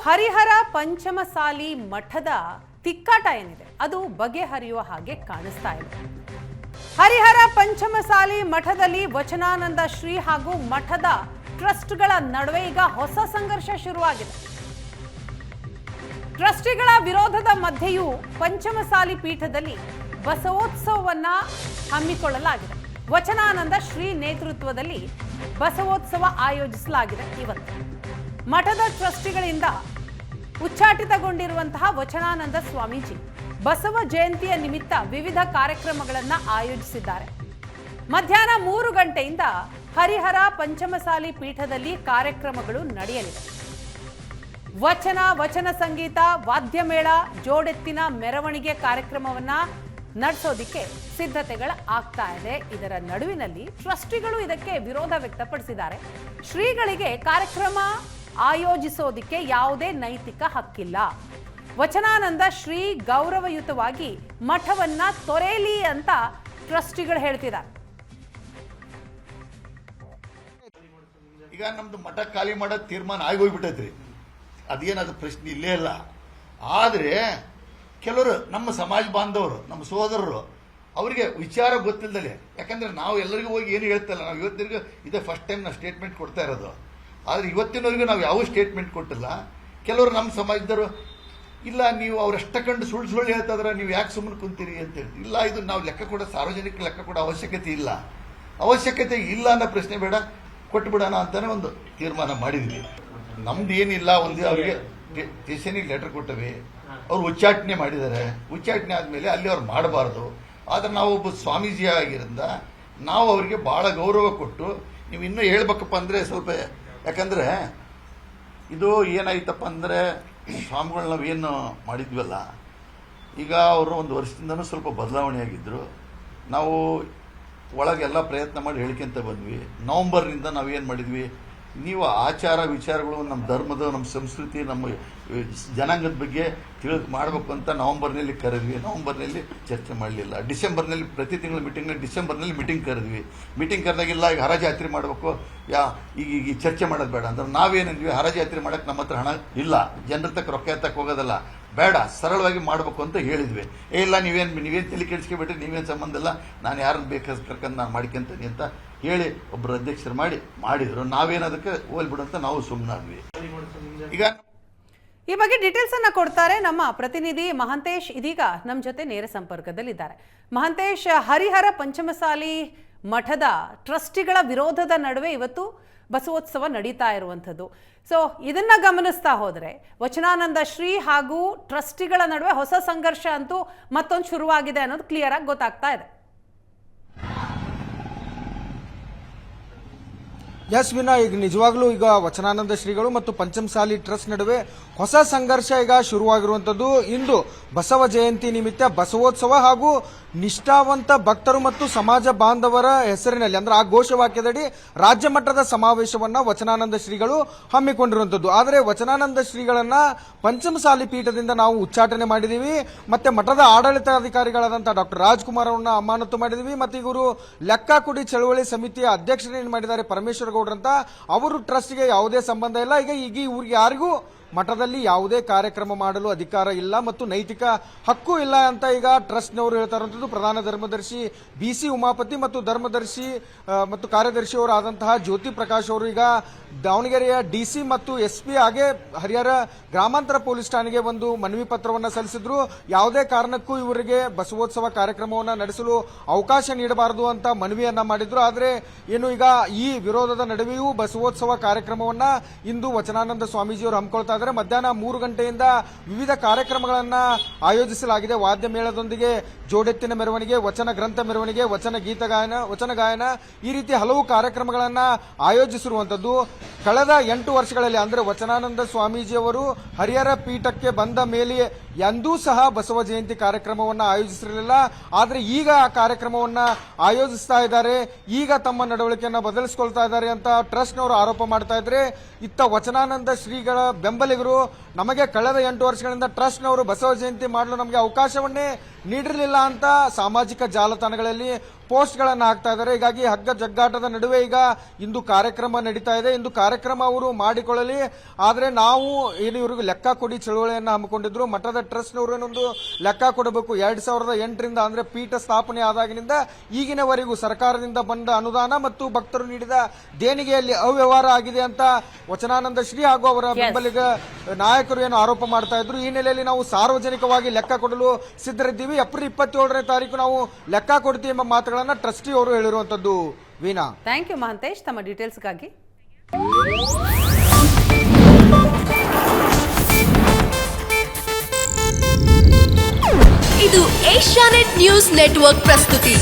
ಹರಿಹರ ಪಂಚಮಸಾಲಿ ಮಠದ ತಿಕ್ಕಾಟ ಏನಿದೆ ಅದು ಬಗೆಹರಿಯುವ ಹಾಗೆ ಕಾಣಿಸ್ತಾ ಇದೆ. ಹರಿಹರ ಪಂಚಮಸಾಲಿ ಮಠದಲ್ಲಿ ವಚನಾನಂದ ಶ್ರೀ ಹಾಗೂ ಮಠದ ಟ್ರಸ್ಟ್ಗಳ ನಡುವೆ ಈಗ ಹೊಸ ಸಂಘರ್ಷ ಶುರುವಾಗಿದೆ. ಟ್ರಸ್ಟಿಗಳ ವಿರೋಧದ ಮಧ್ಯೆಯೂ ಪಂಚಮಸಾಲಿ ಪೀಠದಲ್ಲಿ ಬಸವೋತ್ಸವವನ್ನ ಹಮ್ಮಿಕೊಳ್ಳಲಾಗಿದೆ. ವಚನಾನಂದ ಶ್ರೀ ನೇತೃತ್ವದಲ್ಲಿ ಬಸವೋತ್ಸವ ಆಯೋಜಿಸಲಾಗಿದೆ. ಇವತ್ತು ಮಠದ ಟ್ರಸ್ಟಿಗಳಿಂದ ಉಚ್ಚಾಟಿತಗೊಂಡಿರುವಂತಹ ವಚನಾನಂದ ಸ್ವಾಮೀಜಿ ಬಸವ ಜಯಂತಿಯ ನಿಮಿತ್ತ ವಿವಿಧ ಕಾರ್ಯಕ್ರಮಗಳನ್ನು ಆಯೋಜಿಸಿದ್ದಾರೆ. ಮಧ್ಯಾಹ್ನ 3 ಗಂಟೆಯಿಂದ ಹರಿಹರ ಪಂಚಮಸಾಲಿ ಪೀಠದಲ್ಲಿ ಕಾರ್ಯಕ್ರಮಗಳು ನಡೆಯಲಿವೆ. ವಚನ ಸಂಗೀತ, ವಾದ್ಯಮೇಳ, ಜೋಡೆತ್ತಿನ ಮೆರವಣಿಗೆ ಕಾರ್ಯಕ್ರಮವನ್ನ ನಡೆಸೋದಿಕ್ಕೆ ಸಿದ್ಧತೆಗಳು ಆಗ್ತಾ ಇದೆ. ಇದರ ನಡುವಿನಲ್ಲಿ ಟ್ರಸ್ಟಿಗಳು ಇದಕ್ಕೆ ವಿರೋಧ ವ್ಯಕ್ತಪಡಿಸಿದ್ದಾರೆ. ಶ್ರೀಗಳಿಗೆ ಕಾರ್ಯಕ್ರಮ ಆಯೋಜಿಸೋದಿಕ್ಕೆ ಯಾವುದೇ ನೈತಿಕ ಹಕ್ಕಿಲ್ಲ. ವಚನಾನಂದ ಶ್ರೀ ಗೌರವಯುತವಾಗಿ ಮಠವನ್ನ ತೊರೆಯಲಿ ಅಂತ ಟ್ರಸ್ಟಿಗಳು ಹೇಳ್ತಿದ್ದಾರೆ. ಈಗ ನಮ್ದು ಮಠ ಖಾಲಿ ಮಾಡೋ ತೀರ್ಮಾನ ಆಗೋಗ್ಬಿಟ್ಟೈತ್ರಿ. ಅದೇನದು ಪ್ರಶ್ನೆ ಇಲ್ಲೇ ಇಲ್ಲ. ಆದರೆ ಕೆಲವರು ನಮ್ಮ ಸಮಾಜ ಬಾಂಧವರು, ನಮ್ಮ ಸೋದರರು, ಅವರಿಗೆ ವಿಚಾರ ಗೊತ್ತಿಲ್ಲದಲೆ, ಯಾಕಂದ್ರೆ ನಾವು ಎಲ್ಲರಿಗೂ ಹೋಗಿ ಏನು ಹೇಳ್ತಲ್ಲ, ನಾವು ಇವತ್ತಿಗೂ ಇದೇ ಫಸ್ಟ್ ಟೈಮ್ ನಾವು ಸ್ಟೇಟ್ಮೆಂಟ್ ಕೊಡ್ತಾ ಇರೋದು. ಆದರೆ ಇವತ್ತಿನವರೆಗೂ ನಾವು ಯಾವ ಸ್ಟೇಟ್ಮೆಂಟ್ ಕೊಟ್ಟಿಲ್ಲ. ಕೆಲವರು ನಮ್ಮ ಸಮಾಜದವರು ಇಲ್ಲ, ನೀವು ಅವರಷ್ಟ ಕಂಡು ಸುಳ್ಳು ಹೇಳ್ತಾದ್ರೆ ನೀವು ಯಾಕೆ ಸುಮ್ಮನೆ ಕುಂತೀರಿ ಅಂತ ಹೇಳಿ. ಇಲ್ಲ, ಇದು ನಾವು ಲೆಕ್ಕ ಕೊಡೋ, ಸಾರ್ವಜನಿಕ ಲೆಕ್ಕ ಕೊಡೋ ಅವಶ್ಯಕತೆ ಇಲ್ಲ ಅನ್ನೋ ಪ್ರಶ್ನೆ ಬೇಡ, ಕೊಟ್ಬಿಡೋಣ ಅಂತಾನೆ ಒಂದು ತೀರ್ಮಾನ ಮಾಡಿದ್ವಿ. ನಮ್ದು ಏನಿಲ್ಲ, ಒಂದು ಅವರಿಗೆ ಸ್ಟೇಷನಿಗೆ ಲೆಟರ್ ಕೊಟ್ಟವೆ, ಅವ್ರು ಉಚ್ಚಾಟನೆ ಮಾಡಿದ್ದಾರೆ. ಉಚ್ಚಾಟನೆ ಆದಮೇಲೆ ಅಲ್ಲಿ ಅವ್ರು ಮಾಡಬಾರ್ದು. ಆದರೆ ನಾವು ಒಬ್ಬ ಸ್ವಾಮೀಜಿ ಆಗಿರೋದ್ರಿಂದ ನಾವು ಅವರಿಗೆ ಬಹಳ ಗೌರವ ಕೊಟ್ಟು, ನೀವು ಇನ್ನೂ ಹೇಳ್ಬೇಕಪ್ಪ ಅಂದರೆ ಸ್ವಲ್ಪ, ಯಾಕಂದರೆ ಇದು ಏನಾಯ್ತಪ್ಪ ಅಂದರೆ ಸ್ವಾಮಿಗಳು ನಾವೇನು ಮಾಡಿದ್ವಲ್ಲ, ಈಗ ಅವರು 1 ವರ್ಷದಿಂದನೂ ಸ್ವಲ್ಪ ಬದಲಾವಣೆ ಆಗಿದ್ದರು. ನಾವು ಒಳಗೆಲ್ಲ ಪ್ರಯತ್ನ ಮಾಡಿ ಹೇಳ್ಕೊಂತ ಬಂದ್ವಿ. ನವಂಬರ್ನಿಂದ ನಾವೇನು ಮಾಡಿದ್ವಿ, ನೀವು ಆಚಾರ ವಿಚಾರಗಳು, ನಮ್ಮ ಧರ್ಮದ, ನಮ್ಮ ಸಂಸ್ಕೃತಿ, ನಮ್ಮ ಜನಾಂಗದ ಬಗ್ಗೆ ಮಾಡಬೇಕು ಅಂತ ನವಂಬರ್ನಲ್ಲಿ ಕರೆದ್ವಿ. ನವಂಬರ್ನಲ್ಲಿ ಚರ್ಚೆ ಮಾಡಲಿಲ್ಲ. ಡಿಸೆಂಬರ್ನಲ್ಲಿ ಪ್ರತಿ ತಿಂಗಳ ಮೀಟಿಂಗ್ನಲ್ಲಿ ಡಿಸೆಂಬರ್ನಲ್ಲಿ ಮೀಟಿಂಗ್ ಕರೆದ್ವಿ. ಮೀಟಿಂಗ್ ಕರೆದಾಗಿಲ್ಲ, ಈಗ ಹರಾಜಾತ್ರೆ ಮಾಡಬೇಕು, ಈಗ ಚರ್ಚೆ ಮಾಡೋದು ಬೇಡ ಅಂದ್ರೆ ನಾವೇನಿದ್ವಿ, ಹರಾಜಾತ್ರೆ ಮಾಡೋಕ್ಕೆ ನಮ್ಮ ಹತ್ರ ಹಣ ಇಲ್ಲ, ಜನರ ತಕ್ಕ ರೊಕ್ಕ ಎತ್ತಕ್ಕೆ ಹೋಗೋದಲ್ಲ, ಬೇಡ, ಸರಳವಾಗಿ ಮಾಡಬೇಕು ಅಂತ ಹೇಳಿದ್ವಿ. ಇಲ್ಲ, ನೀವೇನು ತಲೆ ಕೆಡಿಸ್ಕೊಬಿಟ್ರಿ, ನೀವೇನು ಸಂಬಂಧ ಇಲ್ಲ, ನಾನು ಯಾರನ್ನು ಬೇಕಾದ್ರೆ ಕರ್ಕೊಂಡು ನಾನು ಮಾಡ್ಕೊಂತೀನಿ ಅಂತ ಹೇಳಿ ಒಬ್ಬರು ಅಧ್ಯಕ್ಷರು ಮಾಡಿದ್ರು. ನಾವೇನದಕ್ಕೆ ಹೋಲ್ಬಿಡಂತ ನಾವು ಸುಮ್ಮನಾದ್ವಿ. ಈಗ ಈ ಬಗ್ಗೆ ಡೀಟೇಲ್ಸ್ ಅನ್ನ ಕೊಡ್ತಾರೆ ನಮ್ಮ ಪ್ರತಿನಿಧಿ ಮಹಾಂತೇಶ್. ಇದೀಗ ನಮ್ಮ ಜೊತೆ ನೇರ ಸಂಪರ್ಕದಲ್ಲಿದ್ದಾರೆ. ಮಹಾಂತೇಶ್, ಹರಿಹರ ಪಂಚಮಸಾಲಿ ಮಠದ ಟ್ರಸ್ಟಿಗಳ ವಿರೋಧದ ನಡುವೆ ಇವತ್ತು ಬಸವೋತ್ಸವ ನಡೀತಾ ಇರುವಂಥದ್ದು. ಸೊ ಇದನ್ನ ಗಮನಿಸ್ತಾ ಹೋದ್ರೆ ವಚನಾನಂದ ಶ್ರೀ ಹಾಗೂ ಟ್ರಸ್ಟಿಗಳ ನಡುವೆ ಹೊಸ ಸಂಘರ್ಷ ಅಂತೂ ಮತ್ತೊಂದು ಶುರುವಾಗಿದೆ ಅನ್ನೋದು ಕ್ಲಿಯರ್ ಆಗಿ ಗೊತ್ತಾಗ್ತಾ ಇದೆ. ಎಸ್ ವಿನಾ, ಈಗ ನಿಜವಾಗ್ಲೂ ಈಗ ವಚನಾನಂದ ಶ್ರೀಗಳು ಮತ್ತು ಪಂಚಮಸಾಲಿ ಟ್ರಸ್ಟ್ ನಡುವೆ ಹೊಸ ಸಂಘರ್ಷ ಈಗ ಶುರುವಾಗಿರುವಂತದ್ದು. ಇಂದು ಬಸವ ಜಯಂತಿ ನಿಮಿತ್ತ ಬಸವೋತ್ಸವ ಹಾಗೂ ನಿಷ್ಠಾವಂತ ಭಕ್ತರು ಮತ್ತು ಸಮಾಜ ಬಾಂಧವರ ಹೆಸರಿನಲ್ಲಿ, ಅಂದ್ರೆ ಆ ಘೋಷವಾಕ್ಯದಡಿ ರಾಜ್ಯ ಮಟ್ಟದ ಸಮಾವೇಶವನ್ನ ವಚನಾನಂದ ಶ್ರೀಗಳು ಹಮ್ಮಿಕೊಂಡಿರುವಂತದ್ದು. ಆದರೆ ವಚನಾನಂದ ಶ್ರೀಗಳನ್ನ ಪಂಚಮಸಾಲಿ ಪೀಠದಿಂದ ನಾವು ಉಚ್ಚಾಟನೆ ಮಾಡಿದೀವಿ, ಮತ್ತೆ ಮಠದ ಆಡಳಿತಾಧಿಕಾರಿಗಳಾದಂತಹ ಡಾಕ್ಟರ್ ರಾಜ್ಕುಮಾರ್ ಅವರನ್ನ ಅಮಾನತು ಮಾಡಿದೀವಿ, ಮತ್ತೆ ಇವರು ಲೆಕ್ಕ ಕೊಡಿ ಚಳವಳಿ ಸಮಿತಿಯ ಅಧ್ಯಕ್ಷರೇನು ಮಾಡಿದ್ದಾರೆ ಪರಮೇಶ್ವರ ಗೌಡ್ರಂತ, ಅವರು ಟ್ರಸ್ಟ್ಗೆ ಯಾವುದೇ ಸಂಬಂಧ ಇಲ್ಲ. ಈಗ ಇವ್ರಿಗೆ ಯಾರಿಗೂ ಮಠದಲ್ಲಿ ಯಾವುದೇ ಕಾರ್ಯಕ್ರಮ ಮಾಡಲು ಅಧಿಕಾರ ಇಲ್ಲ ಮತ್ತು ನೈತಿಕ ಹಕ್ಕು ಇಲ್ಲ ಅಂತ ಈಗ ಟ್ರಸ್ಟ್ನವರು ಹೇಳ್ತಾ ಇರುವಂತದ್ದು. ಪ್ರಧಾನ ಧರ್ಮದರ್ಶಿ BC ಉಮಾಪತಿ ಮತ್ತು ಧರ್ಮದರ್ಶಿ ಮತ್ತು ಕಾರ್ಯದರ್ಶಿಯವರು ಆದಂತಹ ಜ್ಯೋತಿ ಪ್ರಕಾಶ್ ಅವರು ಈಗ ದಾವಣಗೆರೆಯ DC ಮತ್ತು SP ಹಾಗೆ ಹರಿಹರ ಗ್ರಾಮಾಂತರ ಪೊಲೀಸ್ ಠಾಣೆಗೆ ಒಂದು ಮನವಿ ಪತ್ರವನ್ನು ಸಲ್ಲಿಸಿದ್ರು. ಯಾವುದೇ ಕಾರಣಕ್ಕೂ ಇವರಿಗೆ ಬಸವೋತ್ಸವ ಕಾರ್ಯಕ್ರಮವನ್ನು ನಡೆಸಲು ಅವಕಾಶ ನೀಡಬಾರದು ಅಂತ ಮನವಿಯನ್ನ ಮಾಡಿದ್ರು. ಆದರೆ ಏನು ಈಗ ಈ ವಿರೋಧದ ನಡುವೆಯೂ ಬಸವೋತ್ಸವ ಕಾರ್ಯಕ್ರಮವನ್ನ ಇಂದು ವಚನಾನಂದ ಸ್ವಾಮೀಜಿಯವರು ಹಮ್ಮಿಕೊಳ್ತಾ ಇದ್ದಾರೆ. ಮಧ್ಯಾಹ್ನ 3 ಗಂಟೆಯಿಂದ ವಿವಿಧ ಕಾರ್ಯಕ್ರಮಗಳನ್ನ ಆಯೋಜಿಸಲಾಗಿದೆ. ವಾದ್ಯ ಮೇಳದೊಂದಿಗೆ ಜೋಡೆತ್ತಿನ ಮೆರವಣಿಗೆ, ವಚನ ಗ್ರಂಥ ಮೆರವಣಿಗೆ, ವಚನ ಗಾಯನ ಈ ರೀತಿ ಹಲವು ಕಾರ್ಯಕ್ರಮಗಳನ್ನ ಆಯೋಜಿಸಿರುವಂತದ್ದು. ಕಳೆದ 8 ವರ್ಷಗಳಲ್ಲಿ ಅಂದ್ರೆ ವಚನಾನಂದ ಸ್ವಾಮೀಜಿಯವರು ಹರಿಹರ ಪೀಠಕ್ಕೆ ಬಂದ ಮೇಲೆ ಎಂದೂ ಸಹ ಬಸವ ಜಯಂತಿ ಕಾರ್ಯಕ್ರಮವನ್ನು ಆಯೋಜಿಸಿರಲಿಲ್ಲ. ಆದರೆ ಈಗ ಆ ಕಾರ್ಯಕ್ರಮವನ್ನು ಆಯೋಜಿಸ್ತಾ ಇದ್ದಾರೆ. ಈಗ ತಮ್ಮ ನಡವಳಿಕೆಯನ್ನು ಬದಲಿಸಿಕೊಳ್ತಾ ಇದ್ದಾರೆ ಅಂತ ಟ್ರಸ್ಟ್ನವರು ಆರೋಪ ಮಾಡ್ತಾ ಇದ್ರೆ, ಇತ್ತ ವಚನಾನಂದ ಶ್ರೀಗಳ ಬೆಂಬಲಿಗರು ನಮಗೆ ಕಳೆದ 8 ವರ್ಷಗಳಿಂದ ಟ್ರಸ್ಟ್ನವರು ಬಸವ ಜಯಂತಿ ಮಾಡಲು ನಮಗೆ ಅವಕಾಶವನ್ನೇ ನೀಡಿರಲಿಲ್ಲ ಅಂತ ಸಾಮಾಜಿಕ ಜಾಲತಾಣಗಳಲ್ಲಿ ಪೋಸ್ಟ್ಗಳನ್ನು ಹಾಕ್ತಾ ಇದ್ದಾರೆ. ಹೀಗಾಗಿ ಹಗ್ಗ ಜಗ್ಗಾಟದ ನಡುವೆ ಈಗ ಇಂದು ಕಾರ್ಯಕ್ರಮ ನಡೀತಾ ಇದೆ. ಇಂದು ಕಾರ್ಯಕ್ರಮ ಅವರು ಮಾಡಿಕೊಳ್ಳಲಿ, ಆದರೆ ನಾವು ಏನು ಇವ್ರಿಗೆ ಲೆಕ್ಕ ಕೊಡಿ ಚಳುವಳಿಯನ್ನು ಹಮ್ಮಿಕೊಂಡಿದ್ರು. ಮಠದ ಟ್ರಸ್ಟ್ನವರು ಏನೊಂದು ಲೆಕ್ಕ ಕೊಡಬೇಕು. 2008ರಿಂದ ಅಂದ್ರೆ ಪೀಠ ಸ್ಥಾಪನೆ ಆದಾಗಿನಿಂದ ಈಗಿನವರೆಗೂ ಸರ್ಕಾರದಿಂದ ಬಂದ ಅನುದಾನ ಮತ್ತು ಭಕ್ತರು ನೀಡಿದ ದೇಣಿಗೆಯಲ್ಲಿ ಅವ್ಯವಹಾರ ಆಗಿದೆ ಅಂತ ವಚನಾನಂದ ಶ್ರೀ ಹಾಗೂ ಅವರ ಬೆಂಬಲಿಗ ನಾಯಕರು ಏನು ಆರೋಪ ಮಾಡ್ತಾ ಇದ್ರು. ಈ ನೆಲೆಯಲ್ಲಿ ನಾವು ಸಾರ್ವಜನಿಕವಾಗಿ ಲೆಕ್ಕ ಕೊಡಲು ಸಿದ್ಧರಿದ್ದೀವಿ. ಏಪ್ರಿಲ್ 27ನೇ ತಾರೀಕು ನಾವು ಲೆಕ್ಕ ಕೊಡ್ತೀವಿ ಎಂಬ ಮಾತುಗಳನ್ನ ಟ್ರಸ್ಟಿ ಅವರು ಹೇಳಿರುವಂತದ್ದು. ವೀಣಾ, ಥ್ಯಾಂಕ್ ಯು ಮಹಂತೇಶ್ ತಮ್ಮ ಡೀಟೇಲ್ಸ್ಗಾಗಿ. ಇದು ಏಷ್ಯಾನೆಟ್ ನ್ಯೂಸ್ ನೆಟ್ವರ್ಕ್ ಪ್ರಸ್ತುತಿ.